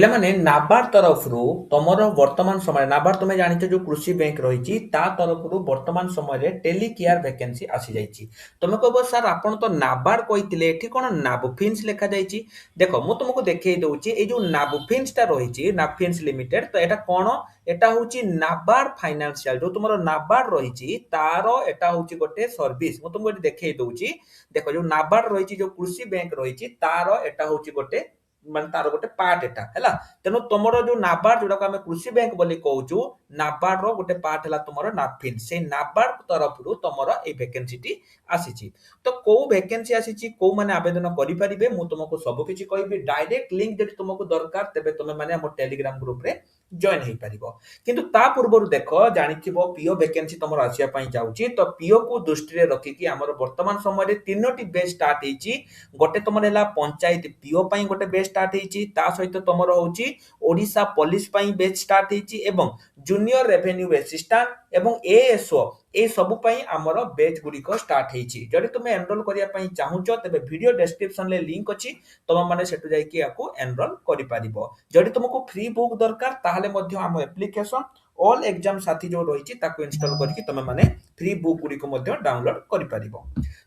ପିଲାମାନେ ନାବାର୍ଡ ତରଫରୁ ତମର ବର୍ତ୍ତମାନ ସମୟରେ ନାବାର୍ଡ ତୁମେ ଜାଣିଛ ଯୋଉ କୃଷି ବ୍ୟାଙ୍କ ରହିଛି ତା ତରଫରୁ ବର୍ତ୍ତମାନ ସମୟରେ ଟେଲି କେୟାର ଭ୍ୟାକେନ୍ସି ଆସିଯାଇଛି। ତମେ କହିବ ସାର୍ ଆପଣ ତ ନାବାର୍ଡ କହିଥିଲେ ଏଠି କଣ ନାବଫିନ୍ସ ଲେଖାଯାଇଛି। ଦେଖ ମୁଁ ତୁମକୁ ଦେଖେଇ ଦଉଛି ଏଇ ଯୋଉ ନାବଫିନ୍ସଟା ରହିଛି ନାବଫିନ୍ସ ଲିମିଟେଡ ତ ଏଟା କଣ ଏଟା ହଉଛି ନାବାର୍ଡ ଫାଇନାନ୍ସିଆଲ ଯୋଉ ତୁମର ନାବାର୍ଡ ରହିଛି ତାର ଏଟା ହଉଛି ଗୋଟେ ସର୍ଭିସ। ମୁଁ ତୁମକୁ ଏଠି ଦେଖେଇ ଦଉଛି ଦେଖ ଯୋଉ ନାବାର୍ଡ ରହିଛି ଯୋଉ କୃଷି ବ୍ୟାଙ୍କ ରହିଛି ତାର ଏଟା ହଉଛି ଗୋଟେ ମାନେ ତାର ଗୋଟେ ପାର୍ଟ ଏଟା ହେଲା। ତେଣୁ ତମର ଯୋଉ ନାବାର୍ଡ ଯୋଉଟାକୁ ଆମେ କୃଷି ବ୍ୟାଙ୍କ ବୋଲି କହୁଛୁ ନାବାର୍ଡ ର ଗୋଟେ ପାର୍ଟ ହେଲା ତମର ନାଫିନ୍ ସେଇ ନାବାର୍ଡ ତରଫରୁ ତମର ଏଇ ଭ୍ୟାକେନ୍ସିଟି ଆସିଛି। ତ କୋଉ ଭ୍ୟାକେନ୍ସି ଆସିଛି କୋଉମାନେ ଆବେଦନ କରିପାରିବେ ମୁଁ ତୁମକୁ ସବୁ କିଛି କହିବି। ଡାଇରେକ୍ଟ ଲିଙ୍କ ଯଦି ତୁମକୁ ଦରକାର ତେବେ ତୁମେ ମାନେ ଆମ ଟେଲିଗ୍ରାମ ଗ୍ରୁପରେ ଜଏନ ହେଇପାରିବ। କିନ୍ତୁ ତା ପୂର୍ବରୁ ଦେଖ ଜାଣିଥିବ ପିଓ ଭ୍ୟାକେନ୍ସି ତମର ଆସିବା ପାଇଁ ଯାଉଛି ତ ପିଓ କୁ ଦୃଷ୍ଟିରେ ରଖିକି ଆମର ବର୍ତ୍ତମାନ ସମୟରେ ତିନୋଟି ବେଚ୍ ଷ୍ଟାର୍ଟ ହେଇଛି। ଗୋଟେ ତମର ହେଲା ପଞ୍ଚାୟତ ପିଓ ପାଇଁ ଗୋଟେ ବେଚ୍ ଷ୍ଟାର୍ଟ ହେଇଛି ତା ସହିତ ତମର ହଉଛି ଓଡିଶା ପୋଲିସ ପାଇଁ ବେଚ୍ ଷ୍ଟାର୍ଟ ହେଇଛି ଏବଂ ଜୁନିୟର ରେଭେନ୍ୟୁ ଆସିଷ୍ଟାଣ୍ଟ ଏବଂ ଏଏସଓ এই ସବୁ ପାଇଁ ଆମର ବେଚ୍ ଗୁଡ଼ିକ ଷ୍ଟାର୍ଟ ହେଇଛି। ଯଦି ତୁମେ ଏନରୋଲ କରିବା ପାଇଁ ଚାହୁଁଛ ତେବେ ଭିଡିଓ ଡେସ୍କ୍ରିପସନରେ ଲିଙ୍କ ଅଛି ତମ ମାନେ ସେଠୁ ଯାଇକି ୟାକୁ ଏନରୋଲ କରିପାରିବ। ଯଦି ତୁମକୁ ଫ୍ରି ବୁକ୍ ଦରକାର ତାହେଲେ ମଧ୍ୟ ଆମ ଆପ୍ଲିକେସନ ଅଲ୍ ଏକ୍ସାମ ସାଥୀ ଯୋଉ ରହିଛି ତାକୁ ଇନଷ୍ଟଲ କରିକି ତମେ ମାନେ ଫ୍ରି ବୁକ୍ ଗୁଡ଼ିକୁ ମଧ୍ୟ ଡାଉନଲୋଡ କରିପାରିବ।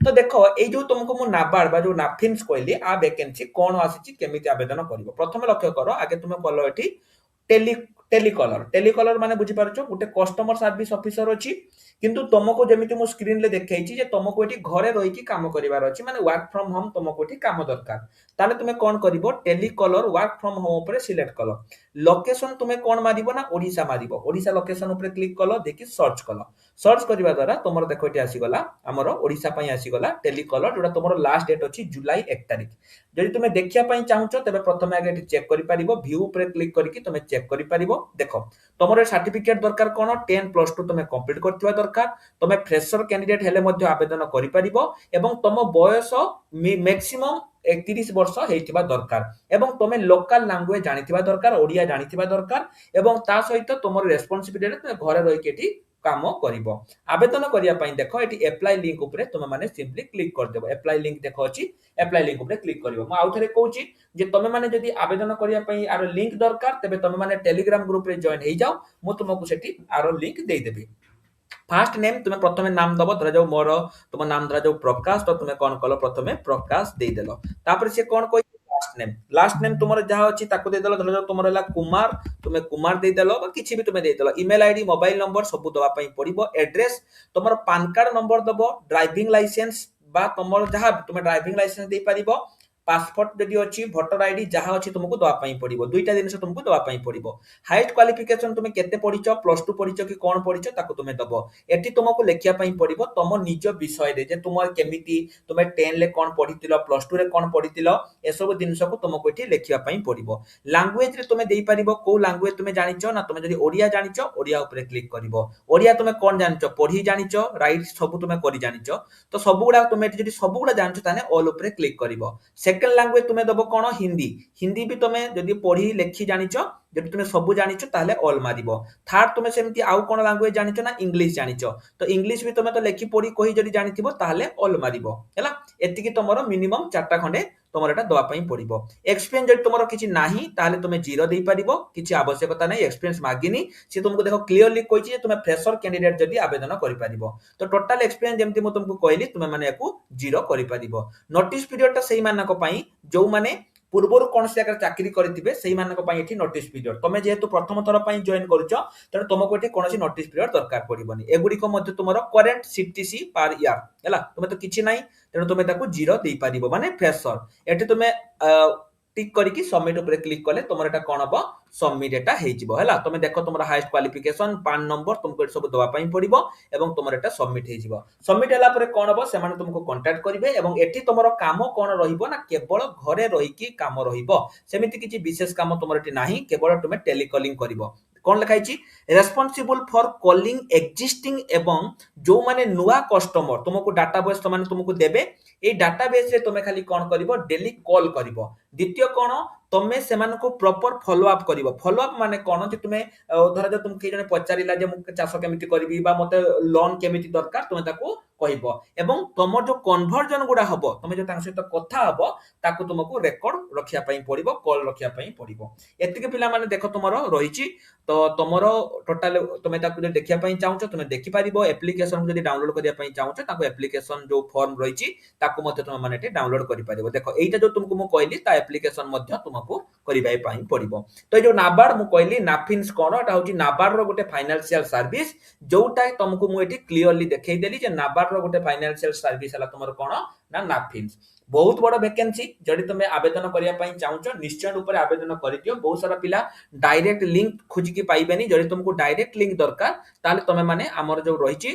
ତ ଦେଖ ଏଇ ଯୋଉ ତୁମକୁ ମୁଁ ନାବାର୍ଡ ବା ଯୋଉ ନାଫିନ୍ସ କହିଲି ଆ ଭ୍ୟାକେନ୍ସି କଣ ଆସିଛି କେମିତି ଆବେଦନ କରିବ ପ୍ରଥମେ ଲକ୍ଷ୍ୟ କର ଆଗେ ତୁମେ କଲ ଏଠି ଟେଲି ଟେଲିକଲର ମାନେ ବୁଝିପାରୁଛ ଗୋଟେ କଷ୍ଟମର ସର୍ଭିସ ଅଫିସର ଅଛି। କିନ୍ତୁ ତମକୁ ଯେମିତି ମୁଁ ସ୍କ୍ରିନରେ ଦେଖେଇଛି ଯେ ତମକୁ ଏଠି ଘରେ ରହିକି କାମ କରିବାର ଅଛି ମାନେ ୱାର୍କ ଫ୍ରମ ହୋମ ତମକୁ ଏଠି କାମ ଦରକାର। ତାହେଲେ ତୁମେ କଣ କରିବ ଟେଲିକଲର ୱାର୍କ ଫ୍ରମ ହୋମ ଉପରେ ସିଲେକ୍ଟ କଲ। ଲୋକେସନ ତୁମେ କଣ ମାରିବ ନା ଓଡିଶା ମାରିବ। ଓଡିଶା ଲୋକେସନ ଉପରେ କ୍ଲିକ କଲ ଦେଖି ସର୍ଚ୍ଚ କଲ। ସର୍ଚ୍ଚ କରିବା ଦ୍ୱାରା ତମର ଦେଖ ଏଠି ଆସିଗଲା ଆମର ଓଡିଶା ପାଇଁ ଆସିଗଲା ଟେଲିକଲର ଯୋଉଟା ତମର ଲାଷ୍ଟ ଡେଟ୍ ଅଛି ଜୁଲାଇ 1 ତାରିଖ। ଯଦି ତୁମେ ଦେଖିବା ପାଇଁ ଚାହୁଁଛ ତେବେ ପ୍ରଥମେ ଆଗେ ଏଠି ଚେକ୍ କରିପାରିବ ଭ୍ୟୁ ଉପରେ କ୍ଲିକ କରିକି ତୁମେ ଚେକ୍ କରିପାରିବ। ଦେଖ ତମର ସାର୍ଟିଫିକେଟ ଦରକାର କଣ 10+2 ତୁମେ କମ୍ପ୍ଲିଟ କରିଥିବା ଦରକାର। ତମେ ଫ୍ରେଶର କ୍ୟାଣ୍ଡିଡେଟ ହେଲେ ମଧ୍ୟ ଆବେଦନ କରିପାରିବ ଏବଂ ତମ ବୟସ ମ୍ୟାକ୍ସିମମ୍ 31 ବର୍ଷ ହେଇଥିବା ଦରକାର ଏବଂ ତମେ ଲୋକାଲ ଲାଙ୍ଗୁଏଜ ଜାଣିଥିବା ଦରକାର ଓଡିଆ ଜାଣିଥିବା ଦରକାର ଏବଂ ତା ସହିତ ତମର ରେସ୍ପନ୍ସିବିଲିଟି ତମେ ଘରେ ରହିକି ଏଠି କାମ କରିବ। ଆବେଦନ କରିବା ପାଇଁ ଦେଖ ଏଠି ଆପ୍ଲାଏ ଲିଙ୍କ ଉପରେ ତୁମେ ମାନେ ସିମ୍ପଲି କ୍ଲିକ କରିଦେବ। ଆପ୍ଲାଏ ଲିଙ୍କ ଦେଖ ଅଛି ଆପ୍ଲାଏ ଲିଙ୍କ ଉପରେ କ୍ଲିକ କରିବ। ମୁଁ ଆଉ ଥରେ କହୁଛି ଯେ ତମେ ମାନେ ଯଦି ଆବେଦନ କରିବା ପାଇଁ ଆର ଲିଙ୍କ ଦରକାର ତେବେ ତମେ ମାନେ ଟେଲିଗ୍ରାମ ଗ୍ରୁପରେ ଜଏନ ହେଇଯାଅ ମୁଁ ତୁମକୁ ସେଠି ଆର ଲିଙ୍କ ଦେଇଦେବି। ফার্স্ট নেম তুমি প্রথমে নাম দব ধরাযাও মোর তুম নাম ধরাযাও প্রকাশ তো তুমি কোন কল প্রথমে প্রকাশ ଦେଇଦେଲ। তারপরে সে কোন কই লাস্ট নেম তোমার যাহা ଅଛି তাକୁ ଦେଇଦେଲ ଧରାଯାଉ তোমার ହେଲା କୁମାର ତୁମେ କୁମାର ଦେଇଦେଲ ବା କିଛି ବି ତୁମେ ଦେଇଦେଲ। ଇମେଲ ଆଇଡି ମୋବାଇଲ ନମ୍ବର ସବୁ ଦବା ପାଇଁ ପଡିବ। ଆଡ୍ରେସ ତମର ପାନ କାର୍ଡ ନମ୍ବର ଦବ ଡ୍ରାଇଭିଂ ଲାଇସେନ୍ସ বা ତମର ଯାହା ତୁମେ ଡ୍ରାଇଭିଂ ଲାଇସେନ୍ସ ଦେଇପାରିବ ପାସପୋର୍ଟ ଯଦି ଅଛି ଭୋଟର ଆଇଡି ଯାହା ଅଛି ତୁମକୁ ଦବା ପାଇଁ ପଡିବ। ଦୁଇଟା ଜିନିଷ ତୁମକୁ ଦବା ପାଇଁ ପଡିବ। ହାଇଷ୍ଟ କ୍ୱାଲିଫିକେସନ ତୁମେ କେତେ ପଢିଛ ପ୍ଲସ ଟୁ ପଢିଛ କି କଣ ପଢିଛ ତାକୁ ତୁମେ ଦବ। ଏଠି ତୁମକୁ ଲେଖିବା ପାଇଁ ପଡିବ ତମ ନିଜ ବିଷୟରେ ଯେ ତୁମ କେମିତି ତୁମେ 10 ରେ କଣ ପଢିଥିଲ ପ୍ଲସ ଟୁ ରେ କଣ ପଢିଥିଲ ଏସବୁ ଜିନିଷକୁ ତୁମକୁ ଏଠି ଲେଖିବା ପାଇଁ ପଡିବ। ଲାଙ୍ଗୁଏଜ ରେ ତୁମେ ଦେଇପାରିବ କୋଉ ଲାଙ୍ଗୁଏଜ ତୁମେ ଜାଣିଛ ନା ତୁମେ ଯଦି ଓଡିଆ ଜାଣିଛ ଓଡିଆ ଉପରେ କ୍ଲିକ କରିବ। ଓଡିଆ ତୁମେ କଣ ଜାଣିଛ ପଢି ଜାଣିଛ ରାଇଟ ସବୁ ତୁମେ କରି ଜାଣିଛ ତ ସବୁଗୁଡା ତୁମେ ଏଠି ଯଦି ସବୁଗୁଡା ଜାଣିଛ ତାହେଲେ ଅଲ ଉପରେ କ୍ଲିକ କରିବ। ସେକେଣ୍ଡ ଲାଙ୍ଗୁଏଜ ତୁମେ ଦବ କଣ ହିନ୍ଦୀ। ହିନ୍ଦୀ ବି ତୁମେ ଯଦି ପଢି ଲେଖି ଜାଣିଛ ଯଦି ତୁମେ ସବୁ ଜାଣିଛ ତାହେଲେ ଅଲ ମାରିବ। থার্ড তুমি সেମିତି ଆଉ କଣ ଲାଙ୍ଗୁଏଜ ଜାଣିଛ ନା ଇଂଲିଶ ଜାଣିଛ ତ ଇଂଲିଶ ବି ତମେ ତ ଲେଖି ପଢି କହି ଯଦି ଜାଣିଥିବ ତାହେଲେ ଅଲ ମାରିବ ହେଲା। ଏତିକି ତମର ମିନିମମ୍ 4ଟା ଖଣ୍ଡେ ତମର ଏଟା ଦବା ପାଇଁ ପଡିବ। ଏକ୍ସପିରିଏନ୍ସ ଯଦି ତମର କିଛି ନାହିଁ ତାହେଲେ ତମେ ଜିରୋ ଦେଇପାରିବ କିଛି ଆବଶ୍ୟକତା ନାହିଁ ଏକ୍ସପିରିଏନ୍ସ ମାଗିନି। ସେ ତୁମକୁ ଦେଖ କ୍ଲିୟରଲି କହିଛି ଯେ ତୁମେ ଫ୍ରେଶର କ୍ୟାଣ୍ଡିଡେଟ ଯଦି ଆବେଦନ କରିପାରିବ ତ ଟୋଟାଲ ଏକ୍ସପିରିଏନ୍ସ ଯେମିତି ମୁଁ ତୁମକୁ କହିଲି ତୁମେ ମାନେ ୟାକୁ ଜିରୋ କରିପାରିବ। ନୋଟିସ ପିରିୟଡଟା ସେଇମାନଙ୍କ ପାଇଁ ଯୋଉମାନେ ପୂର୍ବରୁ କୌଣସି ଜାଗାରେ ଚାକିରି କରିଥିବେ ସେଇମାନଙ୍କ ପାଇଁ ଏଠି ନୋଟିସ ପିରିୟଡ। ତମେ ଯେହେତୁ ପ୍ରଥମ ଥର ପାଇଁ ଜଏନ କରୁଛ ତେଣୁ ତୁମକୁ ଏଠି କୌଣସି ନୋଟିସ ପିରିୟଡ ଦରକାର ପଡିବନି। ଏଗୁଡିକ ମଧ୍ୟ ତୁମର କରେଣ୍ଟ ସିଟିସି ପାର ଇୟର ହେଲା ତୁମେ ତ କିଛି ନାହିଁ ତେଣୁ ତୁମେ ତାକୁ ଜିରୋ ଦେଇପାରିବ ମାନେ ଫ୍ରେଶର। ଏଠି ତୁମେ টিক କରିକି ସବମିଟ ଉପରେ କ୍ଲିକ କଲେ ତମର ଏଟା କଣ ହବ ସବମିଟ ଏଟା ହେଇଯିବ ହେଲା। ତମେ ଦେଖ ତମର ହାଇଏଷ୍ଟ କ୍ୱାଲିଫିକେସନ ପାନ ନମ୍ବର ତୁମକୁ ଏଠି ସବୁ ଦବା ପାଇଁ ପଡିବ ଏବଂ ତମର ଏଟା ସବମିଟ ହେଇଯିବ। ସବମିଟ ହେଲା ପରେ କଣ ହବ ସେମାନେ ତୁମକୁ କଣ୍ଟାକ୍ଟ କରିବେ ଏବଂ ଏଠି ତମର କାମ କଣ ରହିବ ନା କେବଳ ଘରେ ରହିକି କାମ ରହିବ। ସେମିତି କିଛି ବିଶେଷ କାମ ତମର ଏଠି ନାହିଁ କେବଳ ତୁମେ ଟେଲିକଲିଂ କରିବ। କଣ ଲେଖା ହେଇଛି ରେସ୍ପନ୍ସିବୁଲ ଫର କଲିଂ ଏକ୍ଜିଷ୍ଟିଂ ଏବଂ ଯୋଉମାନେ ନୂଆ କଷ୍ଟମର ତୁମକୁ ଡାଟାବେସ୍ ସେମାନେ ତୁମକୁ ଦେବେ এই ডাটাবেস রে তুমি খালি কোন করিব ডেলি কল করিব। দ্বিতীয় কোন তুমি সেমানকু প্রপর ফলো আপ করিব। ফলো আপ মানে কোন যে তুমি ধরা যাও তুমি কেই জনে পচারিলা যে মু চাষ কেমিতি করিবি বা মতে লোন কেমিতি দরকার তুমি তাকু କହିବ ଏବଂ ତମର ଯୋଉ କନଭର୍ଜନ ଗୁଡା ହବ ତମେ ଯୋଉ ତାଙ୍କ ସହିତ କଥା ହବ ତାକୁ ତୁମକୁ ରେକର୍ଡ ରଖିବା ପାଇଁ ପଡିବ କଲ ରଖିବା ପାଇଁ ପଡିବ ଏତିକି ପିଲାମାନେ ଦେଖ ତୁମର ରହିଛି ତ ତମର ଟୋଟାଲ ତମେ ତାକୁ ଯଦି ଦେଖିବା ପାଇଁ ଚାହୁଁଛ ତମେ ଦେଖିପାରିବ ଆପ୍ଲିକେସନ ଯଦି ଡାଉନଲୋଡ କରିବା ପାଇଁ ଚାହୁଁଛ ତାକୁ ଆପ୍ଲିକେସନ ଯୋଉ ଫର୍ମ ରହିଛି ତାକୁ ମଧ୍ୟ ତମେ ମାନେ ଏଠି ଡାଉନଲୋଡ କରିପାରିବ ଦେଖ ଏଇଟା ଯୋଉ ତୁମକୁ ମୁଁ କହିଲି ତା ଆପ୍ଲିକେସନ ମଧ୍ୟ ତୁମକୁ କରିବା ପାଇଁ ପଡିବ ତ ଏଇ ଯୋଉ ନାବାର୍ଡ ମୁଁ କହିଲି ନାଫିନ୍ସ କଣ ଏଟା ହଉଛି ନାବାର୍ଡ ର ଗୋଟେ ଫାଇନାନ୍ସିଆଲ ସର୍ଭିସ ଯୋଉଟା ତମକୁ ମୁଁ ଏଠି କ୍ଲିୟରଲି ଦେଖେଇଦେଲି ଯେ ନାବାର୍ଡ ର ଗୋଟେ ଫାଇନାନ୍ସିଆଲ ସର୍ଭିସ ହେଲା ତମର କଣ ନା ନାଫିନ୍ସ ବହୁତ ବଡ ଭେକେନ୍ସି ଯଦି ତମେ ଆବେଦନ କରିବା ପାଇଁ ଚାହୁଁଛ ନିଶ୍ଚୟ ରୂପରେ ଆବେଦନ କରିଦିଅ ବହୁତ ସାରା ପିଲା ଡାଇରେକ୍ଟ ଲିଙ୍କ ଖୋଜିକି ପାଇବେନି ଯଦି ତୁମକୁ ଡାଇରେକ୍ଟ ଲିଙ୍କ ଦରକାର ତାହେଲେ ତମେ ମାନେ ଆମର ଯୋଉ ରହିଛି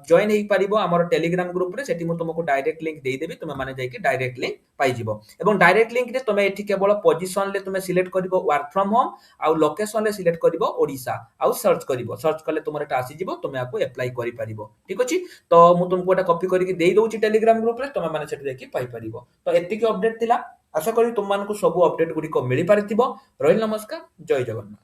ଜଏନ୍ ହେଇପାରିବ ଆମର ଟେଲିଗ୍ରାମ ଗ୍ରୁପରେ ସେଠି ମୁଁ ତୁମକୁ ଡାଇରେକ୍ଟ ଲିଙ୍କ ଦେଇଦେବି ତୁମେ ମାନେ ଯାଇକି ଡାଇରେକ୍ଟ ଲିଙ୍କ ପାଇଯିବ ଏବଂ ଡାଇରେକ୍ଟ ଲିଙ୍କରେ ତମେ ଏଠି କେବଳ ପୋଜିସନରେ ତୁମେ ସିଲେକ୍ଟ କରିବ ୱାର୍କ ଫ୍ରମ ହୋମ ଆଉ ଲୋକେସନରେ ସିଲେକ୍ଟ କରିବ ଓଡ଼ିଶା ଆଉ ସର୍ଚ୍ଚ କରିବ ସର୍ଚ୍ଚ କଲେ ତୁମର ଏଟା ଆସିଯିବ ତୁମେ ଆକୁ ଆପ୍ଲାଏ କରିପାରିବ ଠିକ ଅଛି ତ ମୁଁ ତୁମକୁ ଏଟା କପି କରିକି ଦେଇ ଦଉଛି ଟେଲିଗ୍ରାମ ଗ୍ରୁପରେ ତମେ ମାନେ ସେଠି ଯାଇକି ପାଇପାରିବ ତ ଏତିକି ଅପଡେଟ ଥିଲା ଆଶା କরি ତୁମମାନଙ୍କୁ ସବୁ ଅପଡେଟ ଗୁଡ଼ିକ ମିଳିପାରିଥିବ ରହିଲି ନମସ୍କାର ଜୟ ଜଗନ୍ନାଥ